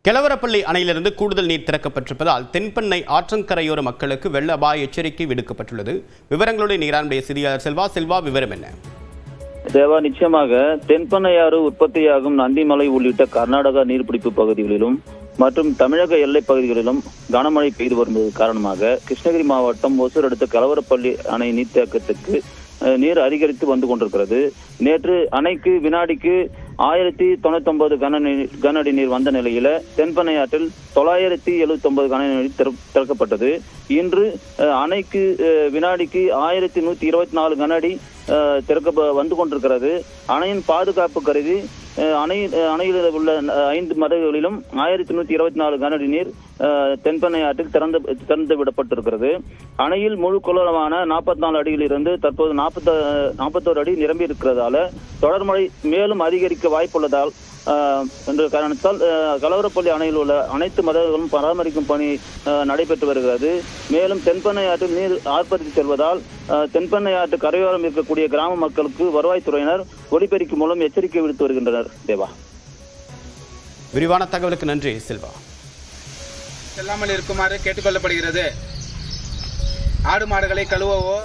கெலவரப்பள்ளி அணையிலிருந்து கூடுதல் நீர் திறக்கப்பட்டிருப்பதால் தென்பெண்ணை ஆற்றங்கரையோர மக்களுக்கு வெள்ள அபாய எச்சரிக்கை விடுக்கப்பட்டுள்ளது. விவரங்களுடைய நீராண்மை செய்தியாளர் செல்வா விவரம் என்ன? தேவா, நிச்சயமாக தென்பெண்ணையாறு உற்பத்தியாகும் நந்திமலை உள்ளிட்ட கர்நாடகா நீர்பிடிப்பு பகுதிகளிலும் மற்றும் தமிழக எல்லைப் பகுதிகளிலும் கனமழை பெய்து வருவது காரணமாக கிருஷ்ணகிரி மாவட்டம் ஒசூர் அடுத்த கெலவரப்பள்ளி அணை நீர்த்தேக்கத்துக்கு நீர் அதிகரித்து வந்து கொண்டிருக்கிறது. நேற்று அணைக்கு வினாடிக்கு 1099 கன அடி நீர் வந்த நிலையில தென்பெண்ணை ஆற்றில் 979 கன அடி நீர் திறக்கப்பட்டது. இன்று அணைக்கு வினாடிக்கு 1124 கன அடி வந்து கொண்டிருக்கிறது. அணையின் பாதுகாப்பு கருதி அணையில் உள்ள 5 மதகுகளிலும் 1124 கன அடி நீர் தென்பெண்ணை ஆற்றில் திறந்து விடப்பட்டிருக்கிறது. அணையில் முழு கொள்ளளவான 44 அடியில் இருந்து தற்போது 41 அடி நிரம்பி இருக்கிறதால தொடர் மழை மேலும் அதிகரிக்க வாய்ப்புள்ளதால் என்ற காரணத்தால் கெலவரப்பள்ளி அணையில் உள்ள அனைத்து மதகுகளும் பராமரிக்கும் பணி நடைபெற்று வருகிறது. மேலும் தென்பெண்ணை ஆற்றில் நீர் ஆர்ப்பரித்து செல்வதால் தென்பெண்ணை ஆற்று கரையோரம் இருக்கக்கூடிய கிராம மக்களுக்கு வருவாய்த்துறையினர் ஒலிபெருக்கி மூலம் எச்சரிக்கை விடுத்து வருகின்றனர். தேவா, விரிவான தகவலுக்கு நன்றி செல்வா. செல்லாமல் இருக்குமாறு கேட்டுக்கொள்ளப்படுகிறது. ஆடு மாடுகளை கழுவவோ